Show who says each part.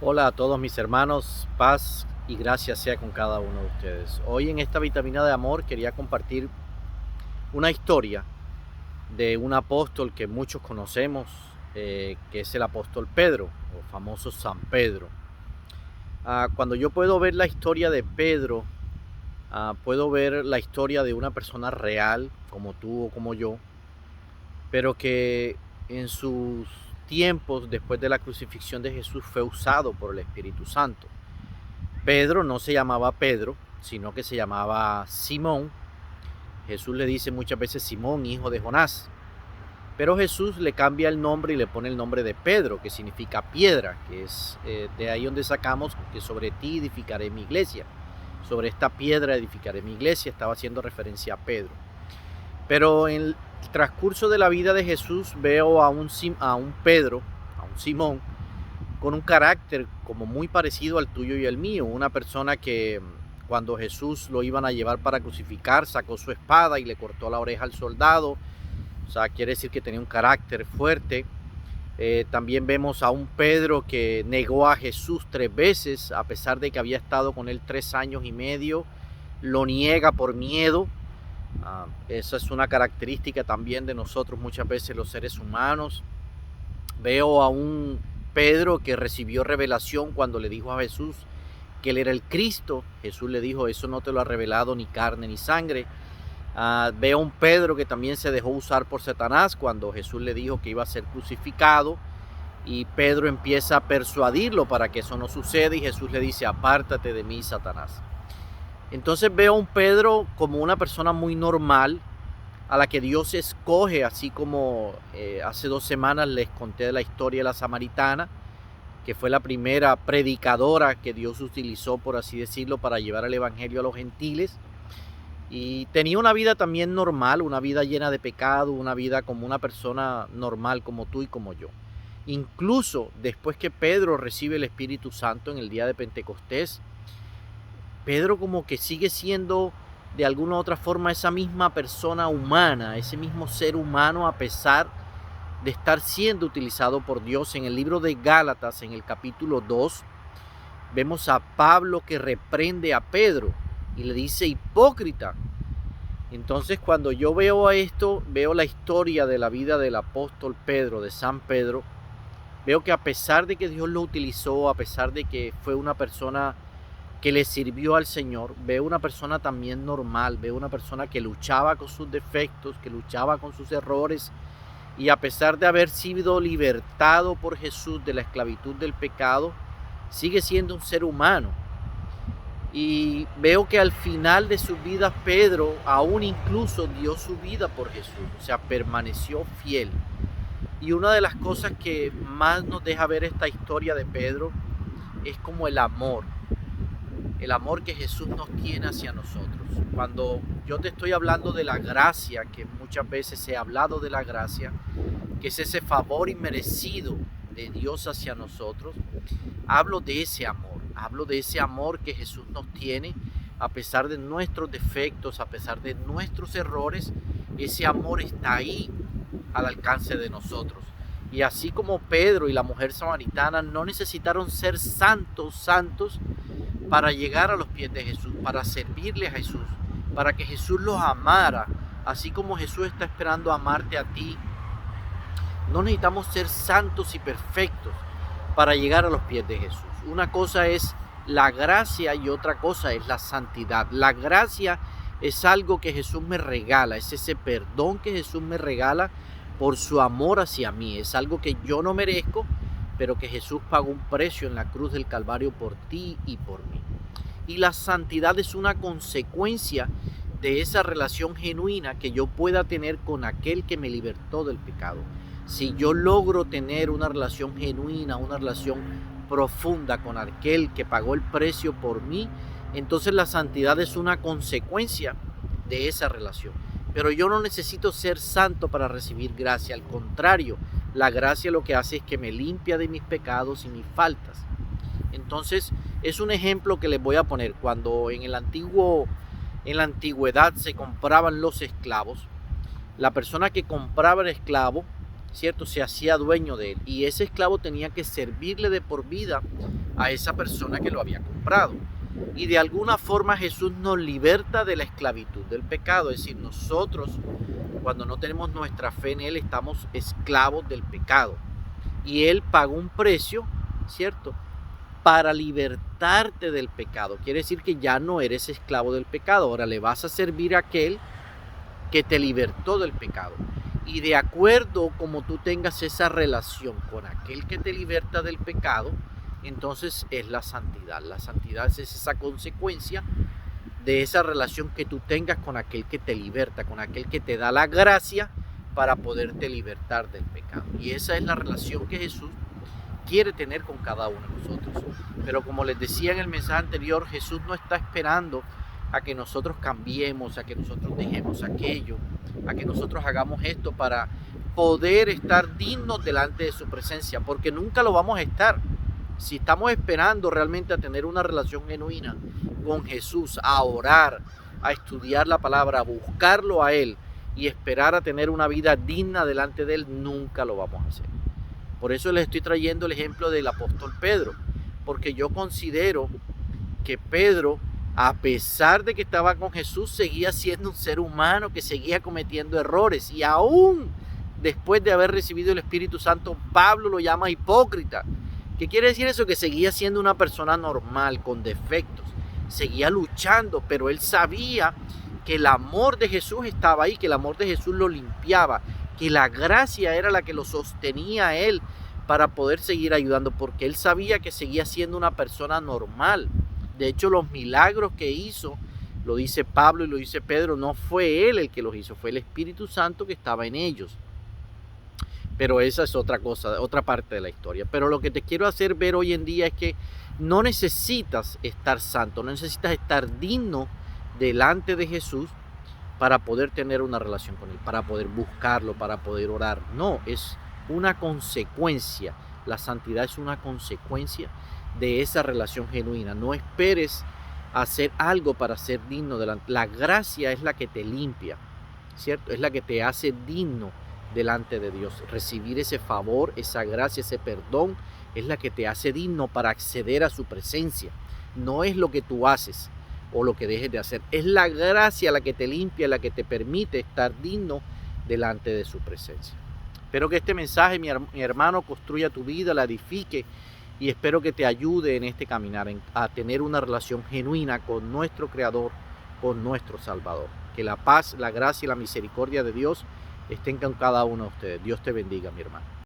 Speaker 1: Hola a todos mis hermanos, paz y gracia sea con cada uno de ustedes. Hoy en esta vitamina de amor quería compartir una historia de un apóstol que muchos conocemos, que es el apóstol Pedro, o famoso San Pedro. Cuando yo puedo ver la historia de Pedro, puedo ver la historia de una persona real, como tú o como yo, pero que en sus tiempos después de la crucifixión de Jesús fue usado por el Espíritu Santo. Pedro no se llamaba Pedro, sino que se llamaba Simón. Jesús le dice muchas veces Simón, hijo de Jonás. Pero Jesús le cambia el nombre y le pone el nombre de Pedro, que significa piedra, que es de ahí donde sacamos que sobre ti edificaré mi iglesia. Sobre esta piedra edificaré mi iglesia, estaba haciendo referencia a Pedro. Pero en el transcurso de la vida de Jesús veo a un Pedro, a un Simón, con un carácter como muy parecido al tuyo y al mío, una persona que cuando Jesús lo iban a llevar para crucificar, sacó su espada y le cortó la oreja al soldado. O sea, quiere decir que tenía un carácter fuerte. También vemos a un Pedro que negó a Jesús 3 veces, a pesar de que había estado con él 3 años y medio, lo niega por miedo. Esa es una característica también de nosotros muchas veces los seres humanos. Veo a un Pedro que recibió revelación cuando le dijo a Jesús que él era el Cristo. Jesús le dijo, eso no te lo ha revelado ni carne ni sangre. Veo a un Pedro que también se dejó usar por Satanás cuando Jesús le dijo que iba a ser crucificado. Y Pedro empieza a persuadirlo para que eso no suceda y Jesús le dice, apártate de mí, Satanás. Entonces veo a un Pedro como una persona muy normal, a la que Dios escoge, así como hace 2 semanas les conté de la historia de la samaritana, que fue la primera predicadora que Dios utilizó, por así decirlo, para llevar el evangelio a los gentiles. Y tenía una vida también normal, una vida llena de pecado, una vida como una persona normal como tú y como yo. Incluso después que Pedro recibe el Espíritu Santo en el día de Pentecostés, Pedro como que sigue siendo de alguna u otra forma esa misma persona humana, ese mismo ser humano, a pesar de estar siendo utilizado por Dios. En el libro de Gálatas, en el capítulo 2, vemos a Pablo que reprende a Pedro y le dice hipócrita. Entonces cuando yo veo a esto, veo la historia de la vida del apóstol Pedro, de San Pedro, veo que a pesar de que Dios lo utilizó, a pesar de que fue una persona que le sirvió al Señor, veo una persona también normal, veo una persona que luchaba con sus defectos, que luchaba con sus errores, y a pesar de haber sido libertado por Jesús de la esclavitud del pecado, sigue siendo un ser humano. Y veo que al final de su vida Pedro aún incluso dio su vida por Jesús, o sea, permaneció fiel. Y una de las cosas que más nos deja ver esta historia de Pedro es como el amor que Jesús nos tiene hacia nosotros. Cuando yo te estoy hablando de la gracia, que muchas veces he hablado de la gracia, que es ese favor inmerecido de Dios hacia nosotros, hablo de ese amor que Jesús nos tiene a pesar de nuestros defectos, a pesar de nuestros errores. Ese amor está ahí al alcance de nosotros. Y así como Pedro y la mujer samaritana no necesitaron ser santos para llegar a los pies de Jesús, para servirle a Jesús, para que Jesús los amara, así como Jesús está esperando amarte a ti. No necesitamos ser santos y perfectos para llegar a los pies de Jesús. Una cosa es la gracia y otra cosa es la santidad. La gracia es algo que Jesús me regala, es ese perdón que Jesús me regala por su amor hacia mí. Es algo que yo no merezco, pero que Jesús pagó un precio en la cruz del Calvario por ti y por mí. Y la santidad es una consecuencia de esa relación genuina que yo pueda tener con aquel que me libertó del pecado. Si yo logro tener una relación genuina, una relación profunda con aquel que pagó el precio por mí, entonces la santidad es una consecuencia de esa relación. Pero yo no necesito ser santo para recibir gracia, al contrario, la gracia lo que hace es que me limpia de mis pecados y mis faltas. Entonces es un ejemplo que les voy a poner. Cuando en la antigüedad se compraban los esclavos, la persona que compraba el esclavo, ¿cierto?, se hacía dueño de él, y ese esclavo tenía que servirle de por vida a esa persona que lo había comprado. Y de alguna forma Jesús nos liberta de la esclavitud del pecado. Es decir, nosotros cuando no tenemos nuestra fe en Él estamos esclavos del pecado. Y Él pagó un precio, ¿cierto?, para libertarte del pecado. Quiere decir que ya no eres esclavo del pecado. Ahora le vas a servir a aquel que te libertó del pecado. Y de acuerdo como tú tengas esa relación con aquel que te liberta del pecado, entonces es la santidad. La santidad es esa consecuencia de esa relación que tú tengas con aquel que te liberta, con aquel que te da la gracia para poderte libertar del pecado. Y esa es la relación que Jesús quiere tener con cada uno de nosotros. Pero como les decía en el mensaje anterior, Jesús no está esperando a que nosotros cambiemos, a que nosotros dejemos aquello, a que nosotros hagamos esto para poder estar dignos delante de su presencia, porque nunca lo vamos a estar. Si estamos esperando realmente a tener una relación genuina con Jesús, a orar, a estudiar la palabra, a buscarlo a Él y esperar a tener una vida digna delante de Él, nunca lo vamos a hacer. Por eso les estoy trayendo el ejemplo del apóstol Pedro, porque yo considero que Pedro, a pesar de que estaba con Jesús, seguía siendo un ser humano que seguía cometiendo errores, y aún después de haber recibido el Espíritu Santo, Pablo lo llama hipócrita. ¿Qué quiere decir eso? Que seguía siendo una persona normal, con defectos, seguía luchando, pero él sabía que el amor de Jesús estaba ahí, que el amor de Jesús lo limpiaba, que la gracia era la que lo sostenía a él para poder seguir ayudando, porque él sabía que seguía siendo una persona normal. De hecho, los milagros que hizo, lo dice Pablo y lo dice Pedro, no fue él el que los hizo, fue el Espíritu Santo que estaba en ellos. Pero esa es otra cosa, otra parte de la historia. Pero lo que te quiero hacer ver hoy en día es que no necesitas estar santo, no necesitas estar digno delante de Jesús para poder tener una relación con Él, para poder buscarlo, para poder orar. No, es una consecuencia. La santidad es una consecuencia de esa relación genuina. No esperes hacer algo para ser digno delante. La gracia es la que te limpia, ¿cierto? Es la que te hace digno delante de Dios. Recibir ese favor, esa gracia, ese perdón, es la que te hace digno para acceder a su presencia. No es lo que tú haces o lo que dejes de hacer. Es la gracia la que te limpia, la que te permite estar digno delante de su presencia. Espero que este mensaje, mi hermano, construya tu vida, la edifique, y espero que te ayude en este caminar, a tener una relación genuina con nuestro Creador, con nuestro Salvador. Que la paz, la gracia y la misericordia de Dios estén con cada uno de ustedes. Dios te bendiga, mi hermano.